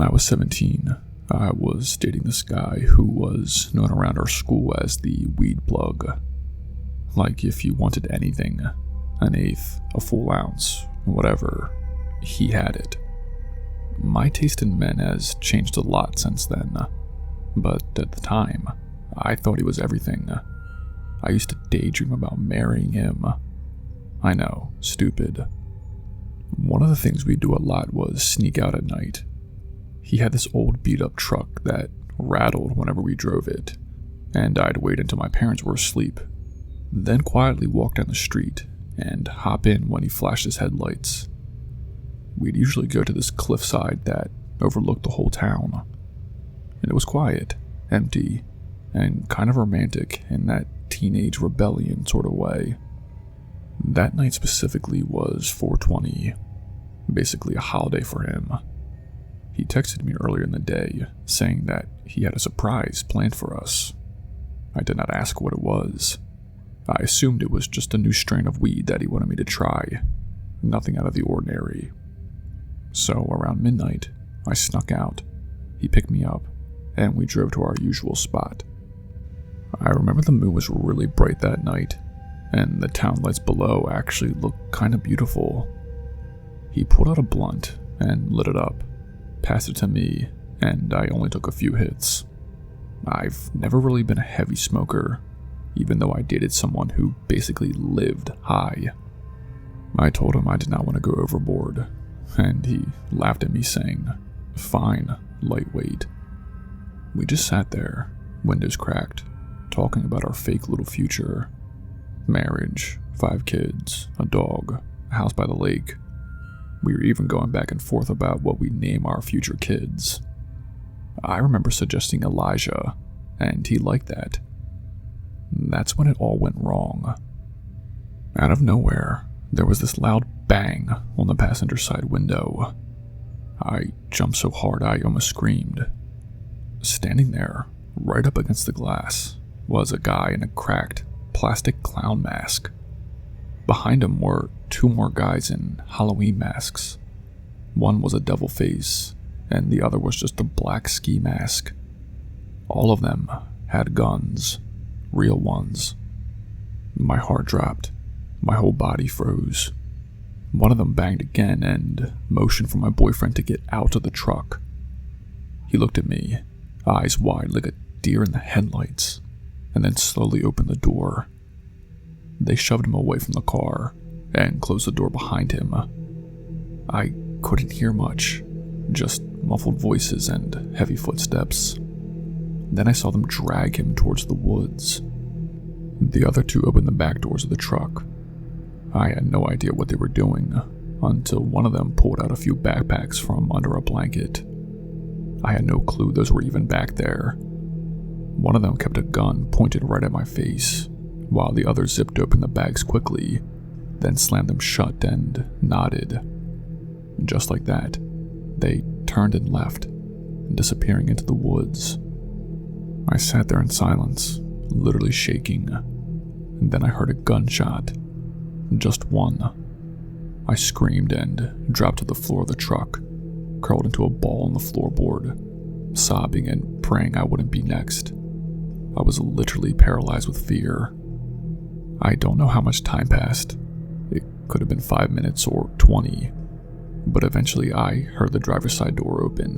I was 17, I was dating this guy who was known around our school as the weed plug. Like, if you wanted anything, an eighth, a full ounce, whatever, he had it. My taste in men has changed a lot since then, but at the time, I thought he was everything. I used to daydream about marrying him. I know, stupid. One of the things we'd do a lot was sneak out at night. He had this old beat-up truck that rattled whenever we drove it, and I'd wait until my parents were asleep, then quietly walk down the street and hop in when he flashed his headlights. We'd usually go to this cliffside that overlooked the whole town, and it was quiet, empty, and kind of romantic in that teenage rebellion sort of way. That night specifically was 420, basically a holiday for him. He texted me earlier in the day saying that he had a surprise planned for us. I did not ask what it was. I assumed it was just a new strain of weed that he wanted me to try, nothing out of the ordinary. So around midnight, I snuck out. He picked me up, and we drove to our usual spot. I remember the moon was really bright that night, and the town lights below actually looked kinda beautiful. He pulled out a blunt and lit it up, passed it to me, and I only took a few hits. I've never really been a heavy smoker, even though I dated someone who basically lived high. I told him I did not want to go overboard, and he laughed at me saying, "Fine, lightweight." We just sat there, windows cracked, talking about our fake little future. Marriage, 5 kids, a dog, a house by the lake. We were even going back and forth about what we'd name our future kids. I remember suggesting Elijah, and he liked that. That's when it all went wrong. Out of nowhere, there was this loud bang on the passenger side window. I jumped so hard I almost screamed. Standing there, right up against the glass, was a guy in a cracked plastic clown mask. Behind him were 2 more guys in Halloween masks. One was a devil face, and the other was just a black ski mask. All of them had guns, real ones. My heart dropped. My whole body froze. One of them banged again and motioned for my boyfriend to get out of the truck. He looked at me, eyes wide like a deer in the headlights, and then slowly opened the door. They shoved him away from the car and closed the door behind him. I couldn't hear much, just muffled voices and heavy footsteps. Then I saw them drag him towards the woods. The other 2 opened the back doors of the truck. I had no idea what they were doing until one of them pulled out a few backpacks from under a blanket. I had no clue those were even back there. One of them kept a gun pointed right at my face, while the other zipped open the bags quickly, then slammed them shut and nodded. Just like that, they turned and left, disappearing into the woods. I sat there in silence, literally shaking, and then I heard a gunshot. Just one. I screamed and dropped to the floor of the truck, curled into a ball on the floorboard, sobbing and praying I wouldn't be next. I was literally paralyzed with fear. I don't know how much time passed. It could have been 5 minutes or 20, but eventually I heard the driver's side door open.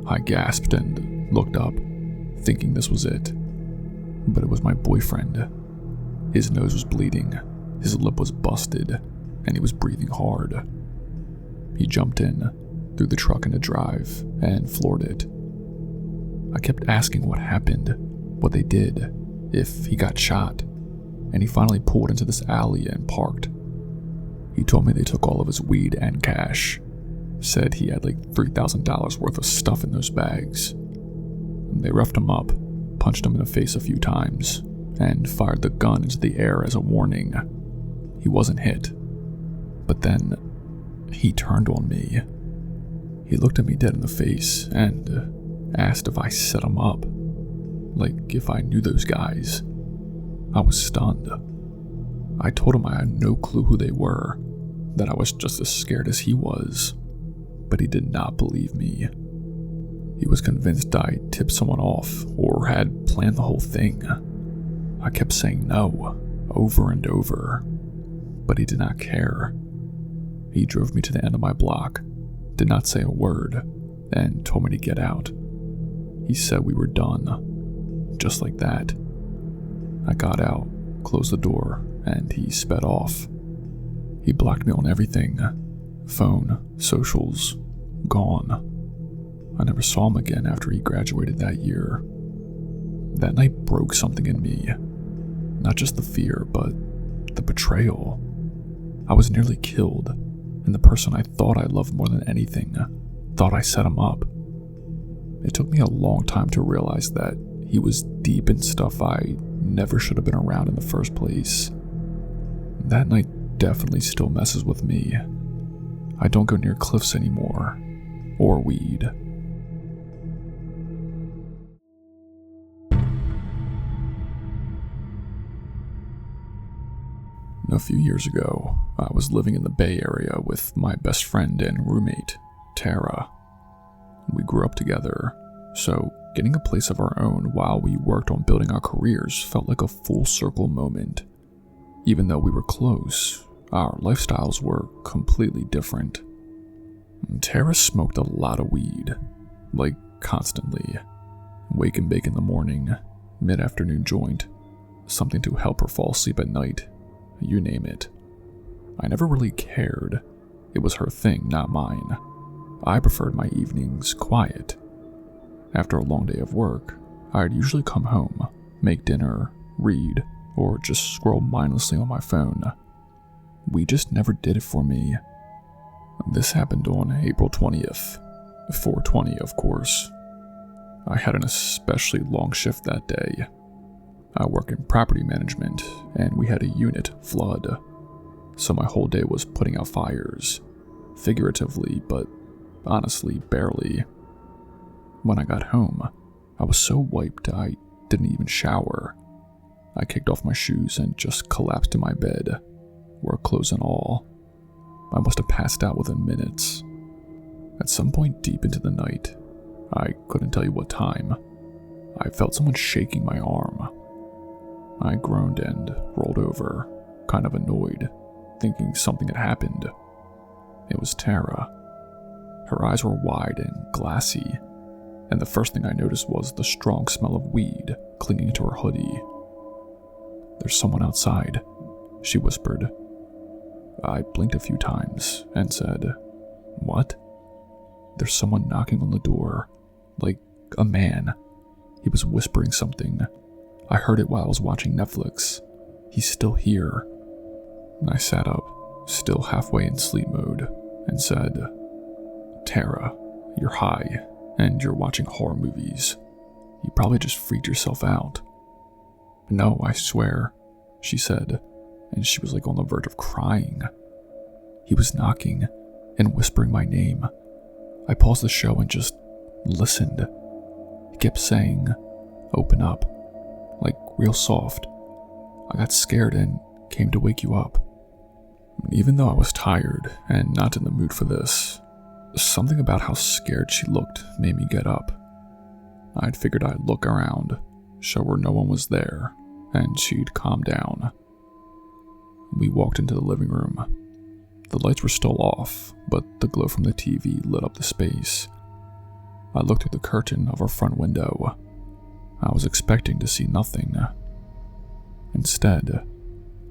I gasped and looked up, thinking this was it. But it was my boyfriend. His nose was bleeding, his lip was busted, and he was breathing hard. He jumped in, threw the truck into drive, and floored it. I kept asking what happened, what they did, if he got shot, and he finally pulled into this alley and parked. He told me they took all of his weed and cash, said he had like $3,000 worth of stuff in those bags. They roughed him up, punched him in the face a few times, and fired the gun into the air as a warning. He wasn't hit, but then he turned on me. He looked at me dead in the face and asked if I set him up, like if I knew those guys. I was stunned. I told him I had no clue who they were, that I was just as scared as he was, but he did not believe me. He was convinced I tipped someone off or had planned the whole thing. I kept saying no, over and over, but he did not care. He drove me to the end of my block, did not say a word, and told me to get out. He said we were done, just like that. I got out, closed the door, and he sped off. He blocked me on everything. Phone, socials, gone. I never saw him again after he graduated that year. That night broke something in me. Not just the fear, but the betrayal. I was nearly killed, and the person I thought I loved more than anything thought I set him up. It took me a long time to realize that he was deep in stuff I never should have been around in the first place. That night definitely still messes with me. I don't go near cliffs anymore, or weed. A few years ago, I was living in the Bay Area with my best friend and roommate, Tara. We grew up together, so getting a place of our own while we worked on building our careers felt like a full circle moment. Even though we were close, our lifestyles were completely different. Tara smoked a lot of weed, like constantly. Wake and bake in the morning, mid-afternoon joint, something to help her fall asleep at night, you name it. I never really cared. It was her thing, not mine. I preferred my evenings quiet. After a long day of work, I'd usually come home, make dinner, read, or just scroll mindlessly on my phone. We just never did it for me. This happened on April 20th, 4/20 of course. I had an especially long shift that day. I work in property management, and we had a unit flood, so my whole day was putting out fires, figuratively, but honestly, barely. When I got home, I was so wiped I didn't even shower. I kicked off my shoes and just collapsed in my bed, work clothes and all. I must have passed out within minutes. At some point deep into the night, I couldn't tell you what time, I felt someone shaking my arm. I groaned and rolled over, kind of annoyed, thinking something had happened. It was Tara. Her eyes were wide and glassy, and the first thing I noticed was the strong smell of weed clinging to her hoodie. "There's someone outside," she whispered. I blinked a few times and said, "What?" "There's someone knocking on the door, like a man." He was whispering something. I heard it while I was watching Netflix. "He's still here." I sat up, still halfway in sleep mode, and said, "Tara, you're high, and you're watching horror movies. You probably just freaked yourself out." "No, I swear," she said, and she was like on the verge of crying. He was knocking and whispering my name. I paused the show and just listened. He kept saying, "Open up," like real soft. I got scared and came to wake you up. Even though I was tired and not in the mood for this, something about how scared she looked made me get up. I'd figured I'd look around, show her no one was there, and she'd calm down. We walked into the living room. The lights were still off, but the glow from the TV lit up the space. I looked through the curtain of our front window. I was expecting to see nothing. Instead,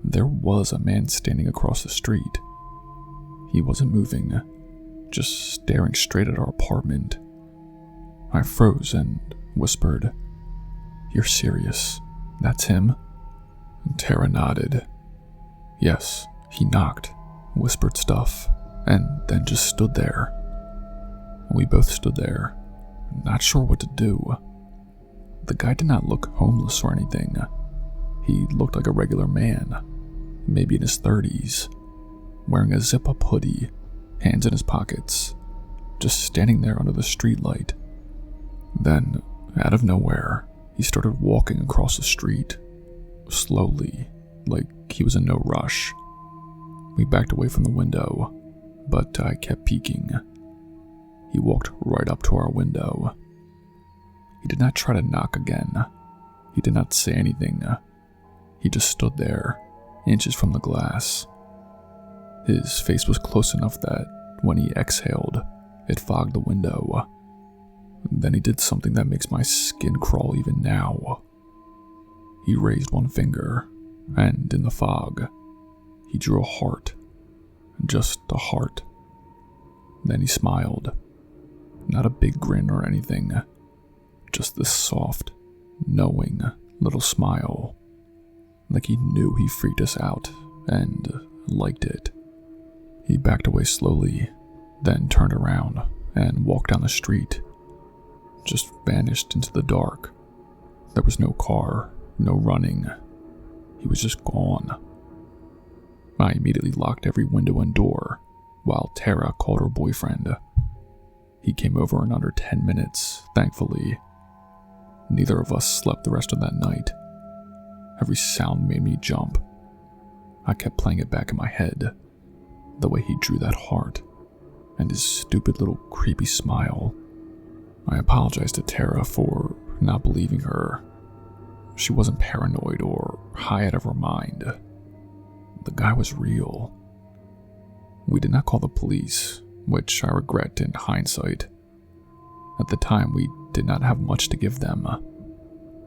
there was a man standing across the street. He wasn't moving, just staring straight at our apartment. I froze and whispered, "You're serious? That's him?" Tara nodded. Yes, he knocked, whispered stuff, and then just stood there. We both stood there, not sure what to do. The guy did not look homeless or anything. He looked like a regular man, maybe in his 30s, wearing a zip-up hoodie, hands in his pockets, just standing there under the streetlight. Then, out of nowhere, he started walking across the street, slowly, like he was in no rush. We backed away from the window, but I kept peeking. He walked right up to our window, He did not try to knock again. He did not say anything. He just stood there, inches from the glass. His face was close enough that when he exhaled, it fogged the window. Then he did something that makes my skin crawl even now. He raised one finger, and in the fog, he drew a heart. Just a heart. Then he smiled. Not a big grin or anything. Just this soft, knowing little smile. Like he knew he freaked us out and liked it. He backed away slowly, then turned around and walked down the street. Just vanished into the dark. There was no car, no running. He was just gone. I immediately locked every window and door, while Tara called her boyfriend. He came over in under 10 minutes, thankfully. Neither of us slept the rest of that night. Every sound made me jump. I kept playing it back in my head, the way he drew that heart, and his stupid little creepy smile. I apologized to Tara for not believing her. She wasn't paranoid or high out of her mind. The guy was real. We did not call the police, which I regret in hindsight. At the time, we did not have much to give them.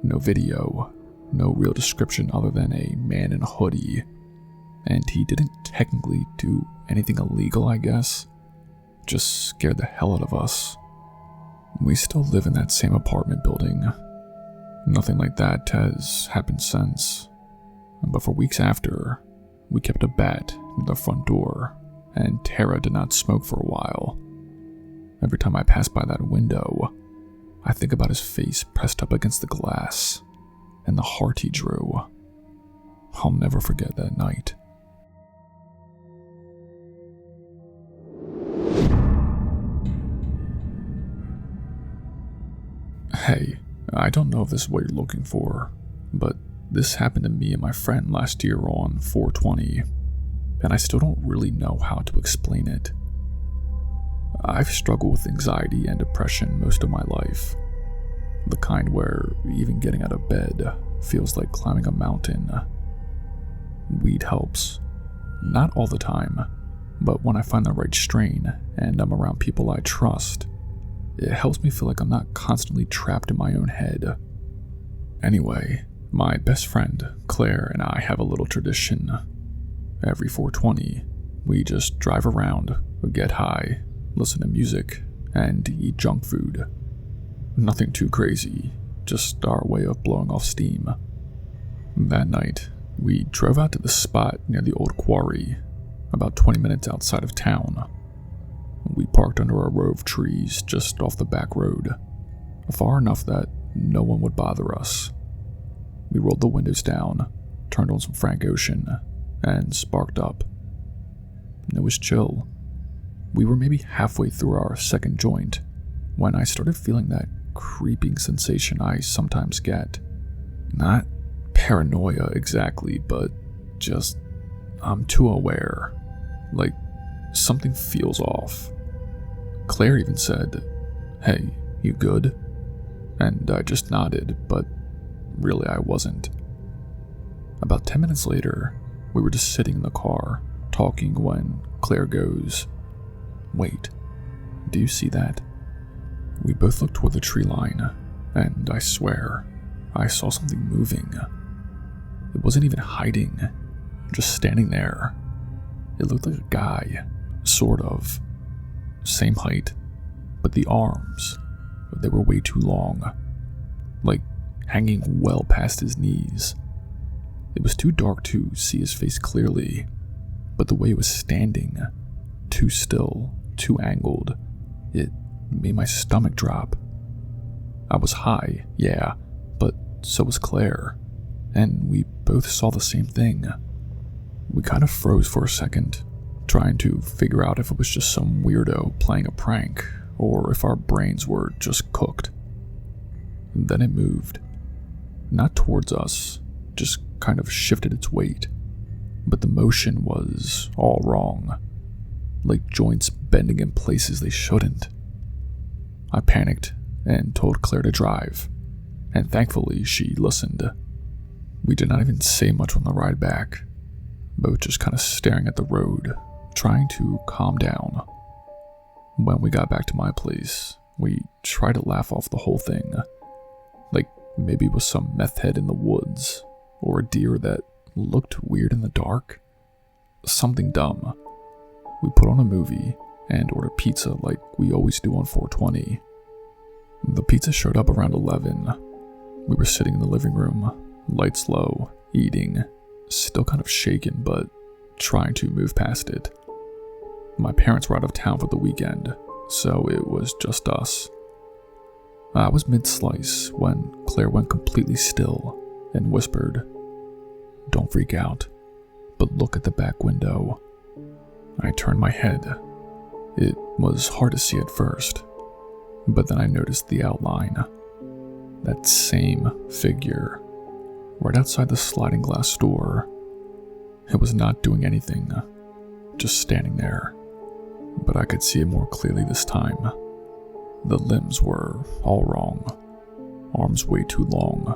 No video, no real description other than a man in a hoodie. And he didn't technically do anything illegal, I guess. Just scared the hell out of us. We still live in that same apartment building. Nothing like that has happened since. But for weeks after, we kept a bat near the front door, and Tara did not smoke for a while. Every time I pass by that window, I think about his face pressed up against the glass, and the heart he drew. I'll never forget that night. Hey, I don't know if this is what you're looking for, but this happened to me and my friend last year on 420, and I still don't really know how to explain it. I've struggled with anxiety and depression most of my life, the kind where even getting out of bed feels like climbing a mountain. Weed helps. Not all the time, but when I find the right strain and I'm around people I trust, it helps me feel like I'm not constantly trapped in my own head. Anyway, my best friend, Claire, and I have a little tradition. Every 420, we just drive around, get high, listen to music, and eat junk food. Nothing too crazy, just our way of blowing off steam. That night, we drove out to the spot near the old quarry, about 20 minutes outside of town. We parked under a row of trees just off the back road, far enough that no one would bother us. We rolled the windows down, turned on some Frank Ocean, and sparked up. It was chill. We were maybe halfway through our second joint when I started feeling that creeping sensation I sometimes get. Not paranoia exactly, but just I'm too aware. Like something feels off. Claire even said, "Hey, you good?" And I just nodded, but really I wasn't. About 10 minutes later, we were just sitting in the car, talking when Claire goes, "Wait, do you see that?" We both looked toward the tree line, and I swear, I saw something moving. It wasn't even hiding, just standing there. It looked like a guy, sort of. Same height, but the arms, they were way too long, like hanging well past his knees. It was too dark to see his face clearly, but the way it was standing, too still, too angled, it made my stomach drop. I was high, yeah, but so was Claire, and we both saw the same thing. We kind of froze for a second, trying to figure out if it was just some weirdo playing a prank, or if our brains were just cooked. Then it moved. Not towards us, just kind of shifted its weight, but the motion was all wrong, like joints bending in places they shouldn't. I panicked and told Claire to drive, and thankfully she listened. We did not even say much on the ride back, both just kind of staring at the road, trying to calm down. When we got back to my place, we tried to laugh off the whole thing, like maybe it was some meth head in the woods, or a deer that looked weird in the dark. Something dumb. We put on a movie and ordered pizza like we always do on 420. The pizza showed up around 11. We were sitting in the living room, lights low, eating, still kind of shaken but trying to move past it. My parents were out of town for the weekend, so it was just us. I was mid-slice when Claire went completely still and whispered, "Don't freak out, but look at the back window." I turned my head. It was hard to see at first, but then I noticed the outline. That same figure, right outside the sliding glass door. It was not doing anything, just standing there. But I could see it more clearly this time. The limbs were all wrong. Arms way too long,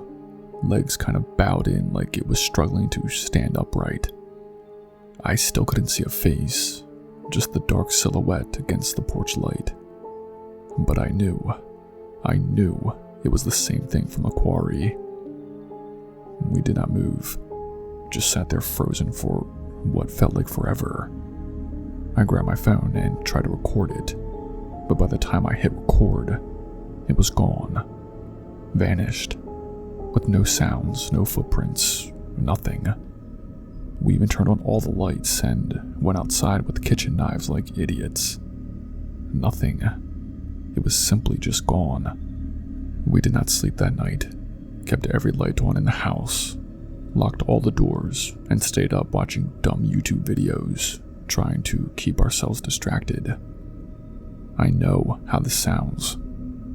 legs kind of bowed in like it was struggling to stand upright. I still couldn't see a face, just the dark silhouette against the porch light. But I knew it was the same thing from the quarry. We did not move, just sat there frozen for what felt like forever. I grabbed my phone and tried to record it, but by the time I hit record, it was gone. Vanished. With no sounds, no footprints, nothing. We even turned on all the lights and went outside with kitchen knives like idiots. Nothing. It was simply just gone. We did not sleep that night, kept every light on in the house, locked all the doors, and stayed up watching dumb YouTube videos, trying to keep ourselves distracted. I know how this sounds.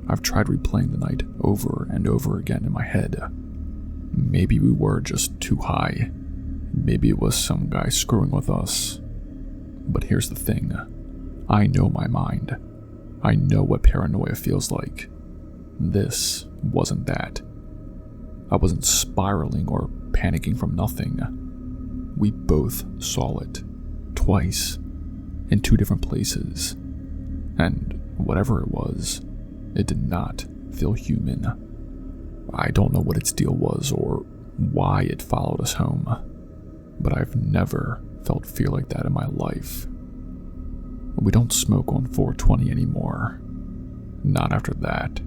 I've tried replaying the night over and over again in my head. Maybe we were just too high. Maybe it was some guy screwing with us. But here's the thing. I know my mind. I know what paranoia feels like. This wasn't that. I wasn't spiraling or panicking from nothing. We both saw it. Twice. In 2 different places. And whatever it was, it did not feel human. I don't know what its deal was or why it followed us home, but I've never felt fear like that in my life. We don't smoke on 420 anymore. Not after that.